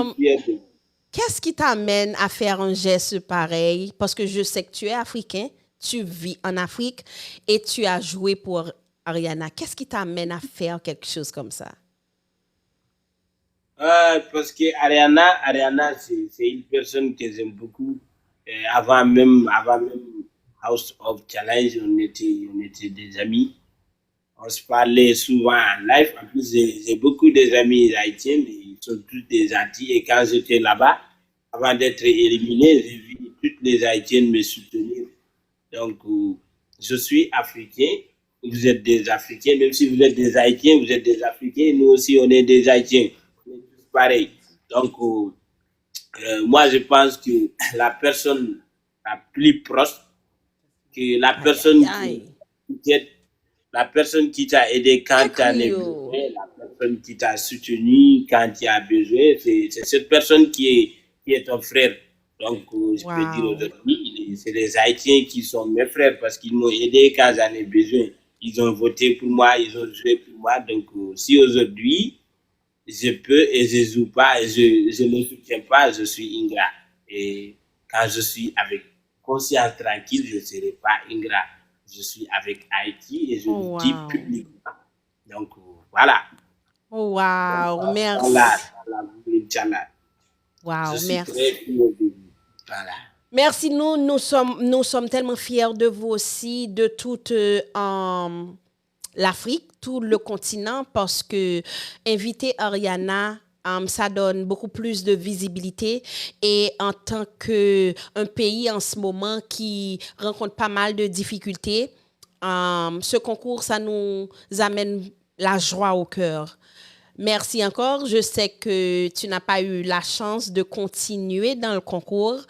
suis fier de vous. Qu'est-ce qui t'amène à faire un geste pareil? Parce que je sais que tu es africain, tu vis en Afrique et tu as joué pour Ariana. Qu'est-ce qui t'amène à faire quelque chose comme ça? Parce que Ariana, c'est une personne que j'aime beaucoup. Avant même House of Challenge, on était des amis. On se parlait souvent en live. En plus, j'ai beaucoup d'amis haïtiens, ils sont tous des gentils. Et quand j'étais là-bas, avant d'être éliminé, j'ai vu toutes les haïtiennes me soutenir. Donc, je suis africain, vous êtes des Africains, même si vous êtes des Haïtiens, vous êtes des Africains, nous aussi, on est des Haïtiens. On est tous pareils. Donc, moi, je pense que la personne la plus proche, que la Aïe, aïe, personne aïe. t'aide, la personne qui t'a aidé quand tu en as Écrio. besoin, la personne qui t'a soutenu quand tu as besoin, c'est cette personne qui est ton frère. Donc, je peux dire Wow. aujourd'hui, c'est les Haïtiens qui sont mes frères parce qu'ils m'ont aidé quand j'en ai besoin. Ils ont voté pour moi, ils ont joué pour moi. Donc, si aujourd'hui, je peux et je joue pas, et je ne soutiens pas, je suis ingrat. Et quand je suis avec conscience tranquille, je ne serai pas ingrat. Je suis avec Haïti et je le Oh, dis wow. publiquement. Donc, voilà. Oh, Donc, wow. voilà, Merci. voilà, Inch'Allah. Je Wow, suis très merci. fier de vous. Voilà. Merci, nous sommes tellement fiers de vous aussi, de toute l'Afrique, tout le continent, parce que inviter Ariana, ça donne beaucoup plus de visibilité. Et en tant qu'un pays en ce moment qui rencontre pas mal de difficultés, ce concours, ça nous amène la joie au cœur. Merci encore. Je sais que tu n'as pas eu la chance de continuer dans le concours,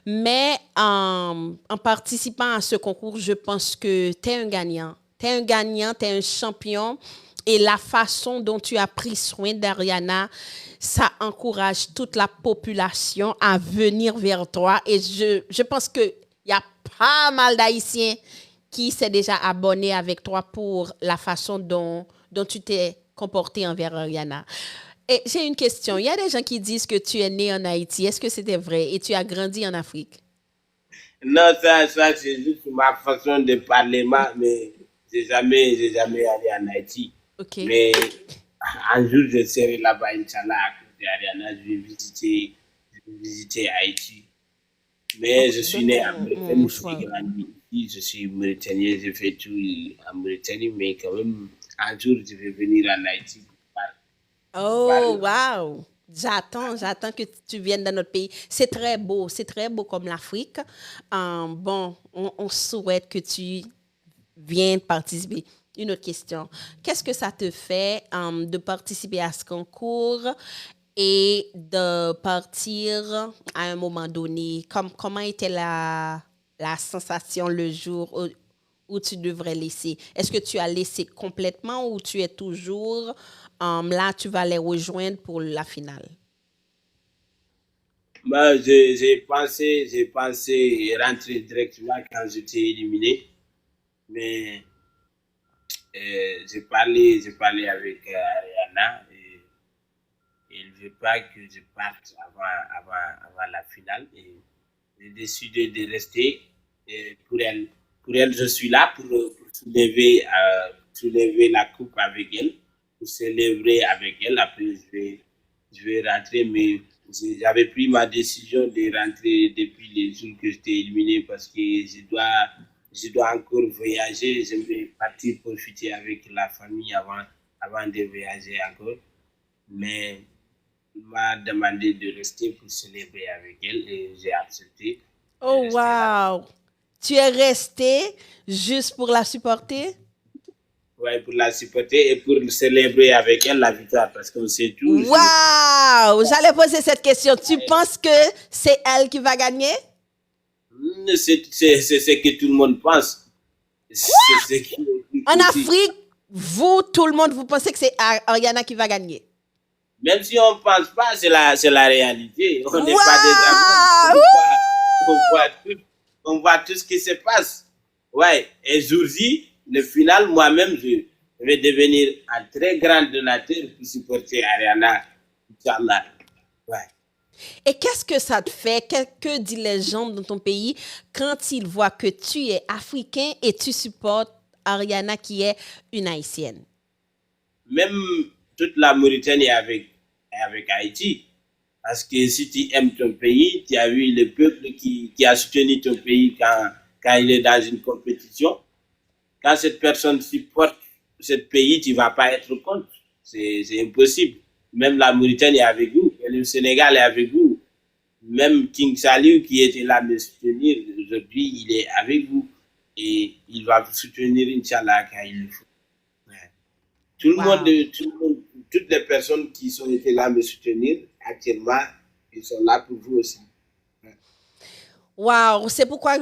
mais en participant à ce concours, je pense que tu es un gagnant. Tu es un gagnant, tu es un champion. Et la façon dont tu as pris soin d'Ariana, ça encourage toute la population à venir vers toi. Et je pense qu'il y a pas mal d'Haïtiens qui s'est déjà abonné avec toi pour la façon dont tu t'es comporté envers Ariana. Et j'ai une question. Il y a des gens qui disent que tu es né en Haïti. Est-ce que c'était vrai? Et tu as grandi en Afrique? Non, ça c'est juste ma façon de parler, mais j'ai jamais allé en Haïti. OK. Mais un jour, je serai là-bas, Inch'Allah, à côté d'Ariana, je vais visiter Haïti. Mais je suis Donne né en mon Mauritanie, j'ai mouchoir. grandi ici, je suis mauritanien, j'ai fait tout en Mauritanie, mais quand même, un jour, je vais venir en Haïti pour Oh, parler. wow! J'attends que tu viennes dans notre pays. C'est très beau comme l'Afrique. Bon, on souhaite que tu viennes participer. Une autre question. Qu'est-ce que ça te fait de participer à ce concours et de partir à un moment donné? Comment était la sensation le jour où tu devrais laisser? Est-ce que tu as laissé complètement ou tu es toujours là, tu vas les rejoindre pour la finale? Moi, j'ai pensé rentrer directement quand j'étais éliminé, mais j'ai parlé avec Ariana et elle ne veut pas que je parte avant la finale. Et j'ai décidé de rester pour elle. Pour elle, je suis là pour soulever la coupe avec elle, pour célébrer avec elle. Après, je vais rentrer, mais j'avais pris ma décision de rentrer depuis les jours que j'étais éliminé parce que je dois encore voyager. J'aimerais partir profiter avec la famille avant de voyager encore. Mais il m'a demandé de rester pour célébrer avec elle et j'ai accepté de Oh, rester là. wow! Tu es resté juste pour la supporter? Ouais, pour la supporter et pour célébrer avec elle la victoire parce qu'on sait tout. Wow! J'allais poser cette question. Tu penses que c'est elle qui va gagner? C'est ce que tout le monde pense. C'est ce qui est En aussi. Afrique, vous, tout le monde, vous pensez que c'est Ariana qui va gagner? Même si on ne pense pas, c'est la réalité. On n'est pas des aveugles. Wow! On voit tout, on voit tout ce qui se passe. Ouais, et jour J, le final, moi-même, je vais devenir un très grand donateur pour supporter Ariana. Inch'Allah. Ouais. Et qu'est-ce que ça te fait? Que disent les gens dans ton pays quand ils voient que tu es africain et tu supportes Ariana qui est une haïtienne? Même toute la Mauritanie avec Haïti. Parce que si tu aimes ton pays, tu as vu le peuple qui a soutenu ton pays quand il est dans une compétition. Quand cette personne supporte ce pays, tu ne vas pas être contre. C'est impossible. Même la Mauritanie est avec vous, le Sénégal est avec vous. Même King Saliou qui était là me soutenir, aujourd'hui, il est avec vous. Et il va vous soutenir, Inch'Allah, quand il le faut. Ouais. Wow. Tout le monde, toutes les personnes qui sont été là me soutenir, actuellement, ils sont là pour vous aussi. Ouais. Wow, c'est pourquoi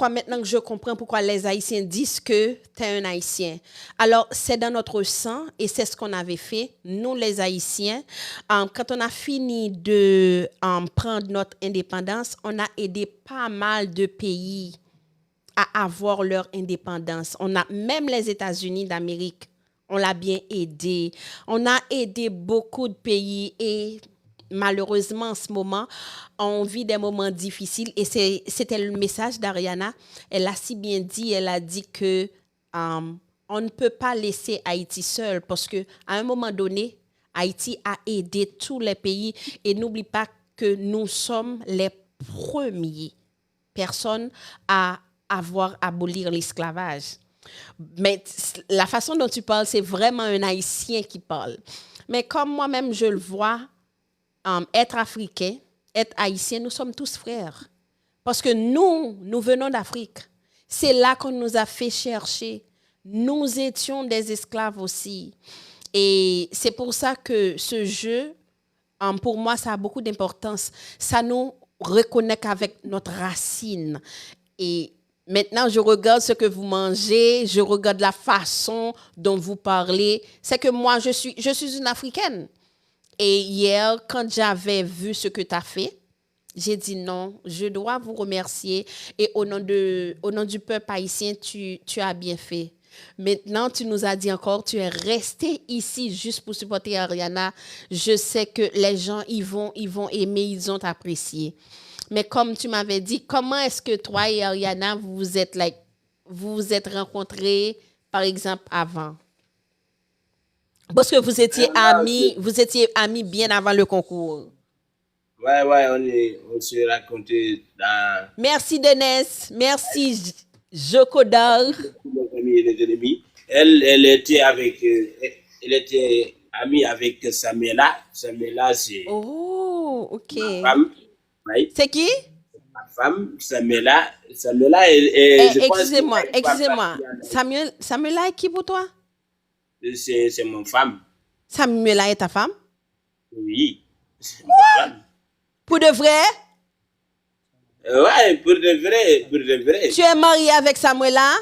maintenant que je comprends pourquoi les Haïtiens disent que tu es un Haïtien. Alors, c'est dans notre sang et c'est ce qu'on avait fait, nous les Haïtiens. Quand on a fini de prendre notre indépendance, on a aidé pas mal de pays à avoir leur indépendance. On a même les États-Unis d'Amérique, on l'a bien aidé. On a aidé beaucoup de pays et malheureusement en ce moment, on vit des moments difficiles et c'était le message d'Ariana. Elle a si bien dit, elle a dit que on ne peut pas laisser Haïti seul parce que à un moment donné, Haïti a aidé tous les pays et n'oublie pas que nous sommes les premiers personnes à avoir abolir l'esclavage. Mais la façon dont tu parles, c'est vraiment un Haïtien qui parle. Mais comme moi-même, je le vois, être africain, être haïtien, nous sommes tous frères. Parce que nous venons d'Afrique. C'est là qu'on nous a fait chercher. Nous étions des esclaves aussi. Et c'est pour ça que ce jeu, pour moi, ça a beaucoup d'importance. Ça nous reconnecte avec notre racine. Et maintenant, je regarde ce que vous mangez, je regarde la façon dont vous parlez. C'est que moi, je suis une Africaine. Et hier, quand j'avais vu ce que tu as fait, j'ai dit non, je dois vous remercier. Et au nom du peuple haïtien, tu as bien fait. Maintenant, tu nous as dit encore, tu es resté ici juste pour supporter Ariana. Je sais que les gens, ils vont aimer, ils ont apprécié. Mais comme tu m'avais dit, comment est-ce que toi et Ariana, vous vous êtes rencontrés, par exemple, avant? Parce que vous étiez amis bien avant le concours. Ouais, on se racontait dans Merci Denise, merci Jocodar. nos amis et les ennemis. Elle était amie avec Samela. Samela, c'est Oh, ma ok. femme. Oui, C'est qui? ma femme, Samela. Samela, je pense qu'elle a une fois Excusez-moi. partie en Samuel est qui pour toi? C'est mon femme. Samuel est ta femme? Oui, c'est mon femme. Pour de vrai? Ouais, pour de vrai, pour de vrai. Tu es marié avec Samuela?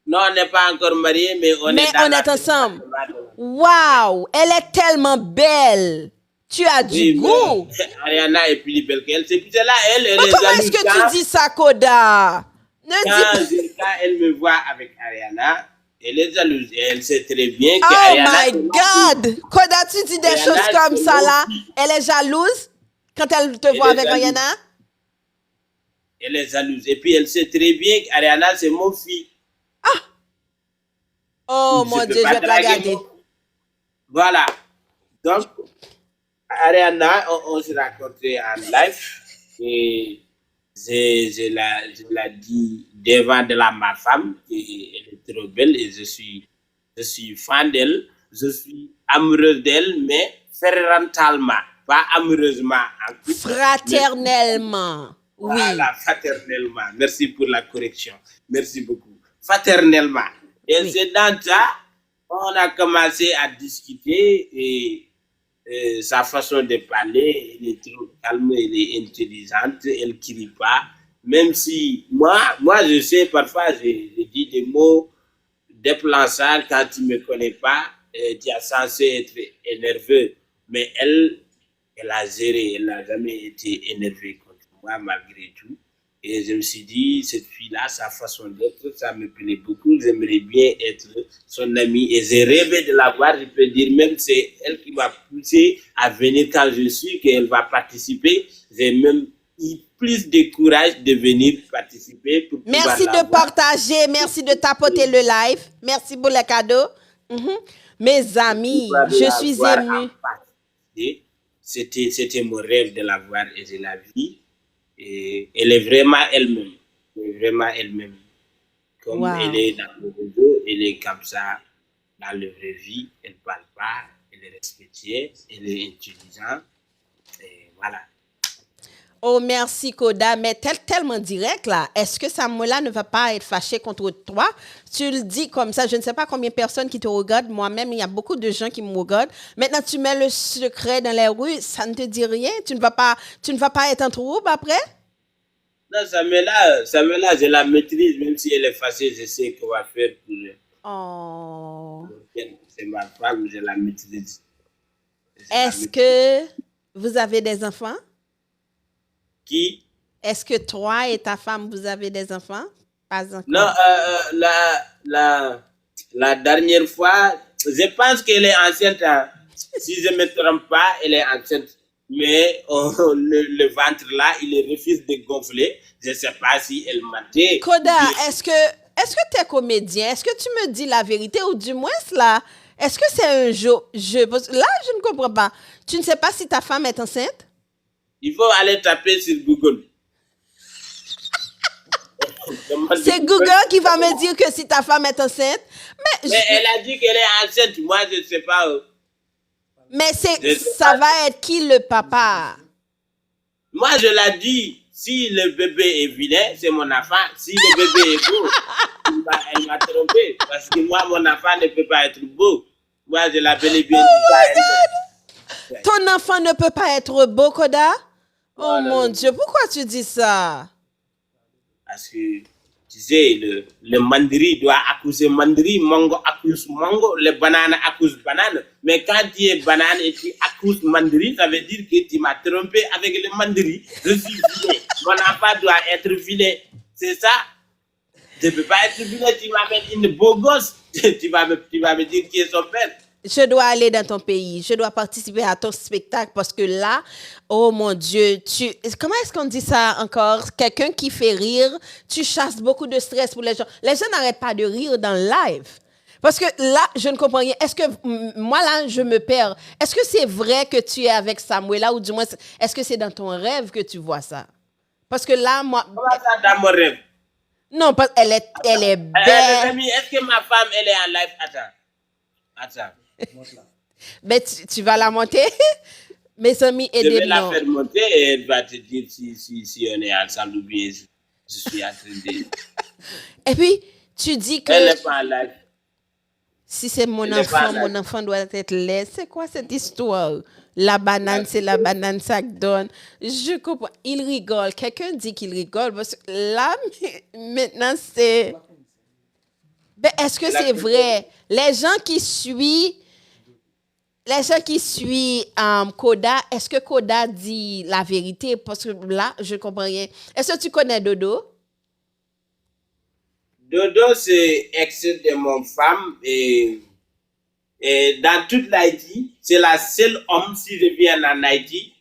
Non, on n'est pas encore mariés, mais on Mais est dans on la est ensemble. département. Waouh, elle est tellement belle. Tu as du Oui, goût. mais Ariana est plus belle qu'elle. C'est pour cela, elle Mais est comment est-ce jalouse que tu dis ça, Koda? Ne dis pas. quand elle me voit avec Ariana, elle est jalouse. Et elle sait très bien que Oh Ariana, my c'est mon fils. God! Koda, tu dis des choses Ariana, comme c'est ça mon là. fils. Elle est jalouse quand elle te Elle voit est avec jalouse. Ariana? Elle est jalouse. Et puis, elle sait très bien qu'Ariana, c'est mon fils. Oh Je mon ne peux Dieu, je pas vais te la draguer garder. Voilà. Donc, Ariana, on s'est rencontrés en live. Et je l'ai dit devant de ma femme, et elle est trop belle et je suis fan d'elle, je suis amoureuse d'elle, mais fréquentalement, pas amoureusement en couple, mais Fraternellement. Oui, voilà, fraternellement. Merci pour la correction. Merci beaucoup. Fraternellement. Et oui. c'est dans ça, on a commencé à discuter et sa façon de parler, elle est trop calme, elle est intelligente, elle ne crie pas. Même si moi, je sais, parfois, je dis des mots déplaçants quand tu ne me connais pas, tu es censé être énerveux. Mais elle a géré, elle n'a jamais été énervée contre moi malgré tout. Et je me suis dit, cette fille-là, sa façon d'être, ça me plaît beaucoup. J'aimerais bien être son amie. Et j'ai rêvé de la voir. Je peux dire même c'est elle qui m'a poussé à venir quand je suis, qu'elle va participer. J'ai même eu plus de courage de venir participer pour pouvoir Merci la de voir. partager, merci de tapoter le live. Merci pour le cadeau. Mhm. Mes amis, Pouvoir je la suis voir émue. en partie. C'était mon rêve de la voir et je la vis. Et elle est vraiment elle-même. Elle est vraiment elle-même. Comme elle Wow. est dans le réseau, elle est comme ça dans la vraie vie. Elle ne parle pas, elle est respectueuse, elle est intelligente. Et voilà. Oh, merci, Koda. Mais tellement direct, là. Est-ce que Samuela ne va pas être fâché contre toi? Tu le dis comme ça. Je ne sais pas combien de personnes qui te regardent. Moi-même, il y a beaucoup de gens qui me regardent. Maintenant, tu mets le secret dans les rues. Ça ne te dit rien? Tu ne vas pas être en trouble après? Non, Samela, je la maîtrise, même si elle est fâchée, je sais qu'on va faire pour Oh. elle. C'est ma femme, je la maîtrise. Je la Est-ce maîtrise. que vous avez des enfants? Qui? Est-ce que toi et ta femme, vous avez des enfants? Pas Non, encore. la dernière fois, je pense qu'elle est enceinte. Hein. Si je ne me trompe pas, elle est enceinte. Mais le ventre là, il refuse de gonfler. Je ne sais pas si elle mentait. Koda, est-ce que tu es comédien? Est-ce que tu me dis la vérité ou du moins là? Est-ce que c'est un jeu? Parce que là, je ne comprends pas. Tu ne sais pas si ta femme est enceinte? Il faut aller taper sur Google. C'est Google qui va me dire que si ta femme est enceinte. Mais elle a dit qu'elle est enceinte. Moi, je ne sais pas. Mais Je sais ça pas. va être qui le papa? Moi, je l'ai dit. Si le bébé est vilain, c'est mon enfant. Si le bébé est beau, elle m'a trompé. Parce que moi, mon enfant ne peut pas être beau. Moi, je l'appelle bien dit ça. Ton enfant ne peut pas être beau, Koda? Oh Non, non, mon non. Dieu, pourquoi tu dis ça? Parce que, tu sais, le mandri doit accoucher mandri, mango accouche mango, le banane accouche banane. Mais quand tu es banane et tu accouches mandri, ça veut dire que tu m'as trompé avec le mandri. Je suis vilain. Mon enfant doit être vilain. C'est ça? Je ne peux pas être vilain, tu m'amènes une beau gosse. Tu vas me dire qui est son père. Je dois aller dans ton pays. Je dois participer à ton spectacle parce que là, oh mon Dieu, comment est-ce qu'on dit ça encore? Quelqu'un qui fait rire, tu chasses beaucoup de stress pour les gens. Les gens n'arrêtent pas de rire dans le live. Parce que là, je ne comprends rien. Est-ce que, moi là, je me perds. Est-ce que c'est vrai que tu es avec Samuela ou du moins, est-ce que c'est dans ton rêve que tu vois ça? Parce que là, moi, Comment ça dans mon rêve? non, parce qu'elle est Les belle. amis, est-ce que ma femme, elle est en live? Attends. Ben, tu vas la monter? Mes amis, Je vais la aidez-moi. faire monter et elle va te dire si on est ensemble ou bien je suis en train de... Et puis, tu dis que Elle n'est pas en live. si c'est mon Elle est pas enfant, là. mon enfant doit être laid. C'est quoi cette histoire? La banane, c'est la banane, ça donne. Je comprends. Il rigole. Quelqu'un dit qu'il rigole. Parce que là, maintenant, c'est... Ben, est-ce que c'est vrai? Les gens qui suivent Koda, est-ce que Koda dit la vérité? Parce que là, je ne comprends rien. Est-ce que tu connais Dodo? Dodo, c'est ex de mon femme et dans toute l'Haïti, c'est la seule homme, si je viens en Haïti,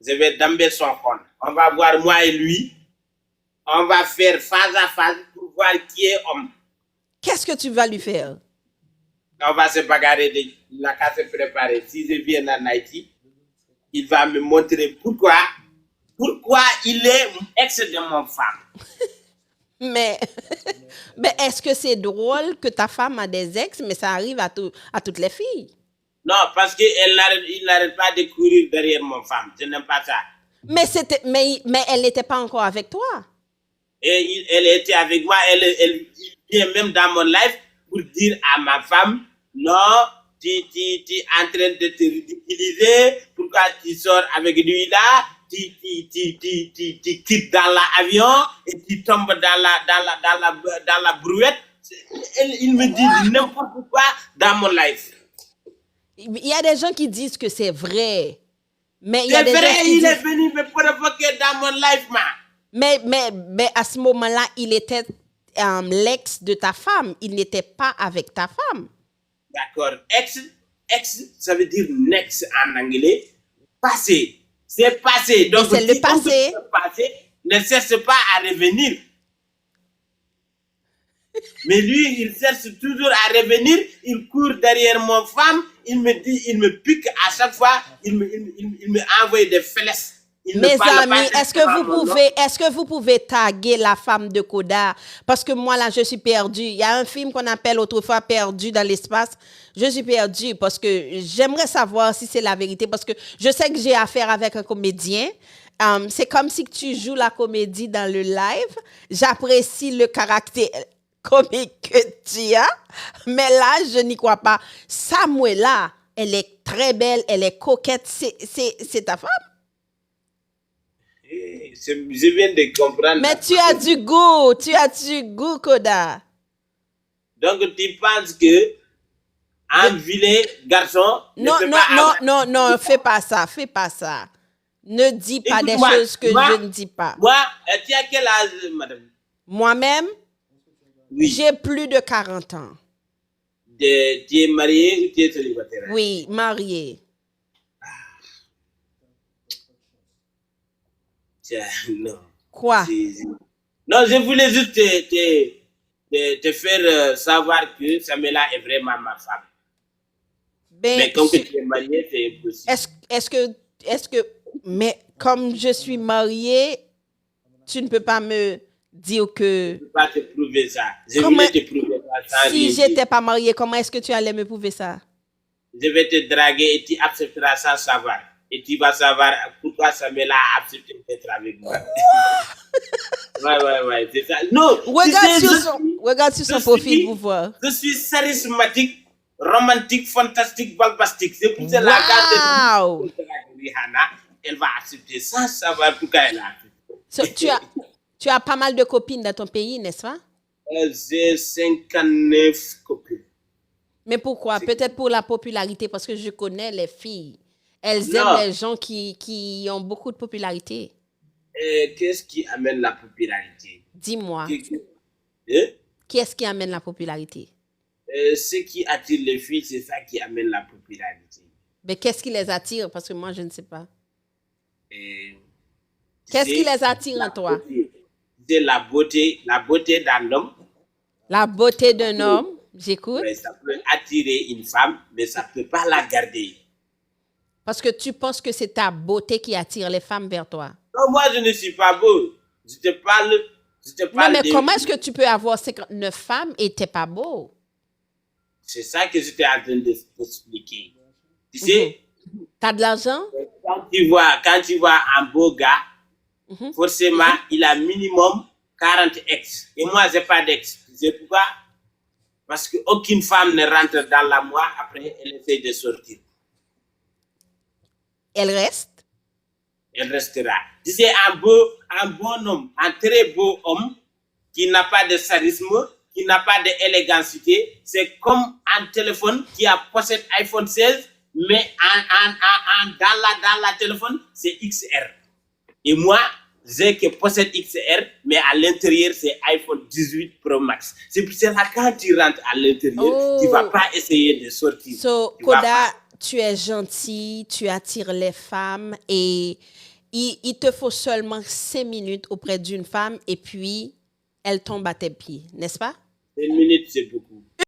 je vais damber son compte. On va voir moi et lui. On va faire face à face pour voir qui est homme. Qu'est-ce que tu vas lui faire? On va se bagarrer, il n'a qu'à se préparer. Si je viens en Haïti, il va me montrer pourquoi il est ex de mon femme. Mais, mais est-ce que c'est drôle que ta femme a des ex, mais ça arrive à toutes les filles? Non, parce qu'il n'arrête pas de courir derrière mon femme. Je n'aime pas ça. Mais elle n'était pas encore avec toi. Et elle était avec moi. Il vient même dans mon live pour dire à ma femme, non, tu es en train de te ridiculiser. Pourquoi tu sors avec lui là? Tu quittes dans l'avion et tu tombes dans la brouette. Il me dit n'importe quoi dans mon live. Il y a des gens qui disent que c'est vrai. Mais il y a C'est des vrai, gens qui il disent... est venu me provoquer dans mon live, man. Mais à ce moment-là, il était l'ex de ta femme. Il n'était pas avec ta femme. D'accord. Ex, ça veut dire next en anglais. Passé. C'est passé. Donc, c'est le passé. Le passé ne cherche pas à revenir. Mais lui, il cherche toujours à revenir. Il court derrière mon femme. Il me dit, il me pique à chaque fois. Il me envoie des flèches. Mes amis, est-ce que vous pouvez taguer la femme de Koda? Parce que moi, là, je suis perdue. Il y a un film qu'on appelle autrefois Perdu dans l'espace. Je suis perdue parce que j'aimerais savoir si c'est la vérité. Parce que je sais que j'ai affaire avec un comédien. C'est comme si tu joues la comédie dans le live. J'apprécie le caractère comique que tu as. Mais là, je n'y crois pas. Samuela, elle est très belle, elle est coquette. C'est ta femme? Je viens de comprendre. Mais tu as du goût, Koda. Donc, tu penses que un vilain garçon non, fais pas ça. Ne dis pas des choses que je ne dis pas. Moi, tu as quel âge, madame? Moi-même, oui. J'ai plus de 40 ans. Tu es mariée ou tu es célibataire? Oui, mariée. Non. Quoi? Non, je voulais juste te faire savoir que Samela est vraiment ma femme. Mais comme tu es mariée, c'est impossible. Est-ce que, mais comme je suis mariée, tu ne peux pas me dire que... Je ne peux pas te prouver ça. Je voulais te prouver ça. Si je n'étais pas mariée, comment est-ce que tu allais me prouver ça? Je vais te draguer et tu accepteras sans savoir. Et tu vas savoir pourquoi Samela a accepté d'être avec moi. Ouais, c'est ça. Non, regarde sur son profil pour voir. Je suis charismatique, romantique, fantastique, bombastique. C'est pour cela que Rihanna, elle va accepter sans savoir pourquoi elle a accepté. Tu as pas mal de copines dans ton pays, n'est-ce pas? J'ai 59 copines. Mais pourquoi? Peut-être pour la popularité, parce que je connais les filles. Elles aiment les gens qui ont beaucoup de popularité. Qu'est-ce qui amène la popularité? Dis-moi. Qu'est-ce qui amène la popularité? Ce qui attire les filles, c'est ça qui amène la popularité. Mais qu'est-ce qui les attire? Parce que moi, je ne sais pas. Qu'est-ce qui les attire en toi? C'est la beauté d'un homme. La beauté d'un homme, j'écoute. Ouais, ça peut attirer une femme, mais ça ne peut pas la garder. Parce que tu penses que c'est ta beauté qui attire les femmes vers toi. Non, moi, je ne suis pas beau. Je te parle non, mais comment est-ce que tu peux avoir 59 femmes et tu n'es pas beau? C'est ça que j'étais en train de t'expliquer. Tu sais? Tu as de l'argent? Quand tu vois un beau gars, forcément, il a minimum 40 ex. Et moi, je n'ai pas d'ex. Tu sais pourquoi? Parce qu'aucune femme ne rentre dans la moi, après, elle essaie de sortir. Elle reste? Elle restera. Tu sais, un bon homme, un très beau homme, qui n'a pas de charisme, qui n'a pas d'élégantité, c'est comme un téléphone qui possède iPhone 16, mais dans la téléphone, c'est XR. Et moi, j'ai que possède XR, mais à l'intérieur, c'est iPhone 18 Pro Max. C'est pour cela quand tu rentres à l'intérieur, tu ne vas pas essayer de sortir. So, Koda, tu es gentil, tu attires les femmes et il te faut seulement 5 minutes auprès d'une femme et puis elle tombe à tes pieds, n'est-ce pas? 5 minutes, c'est beaucoup.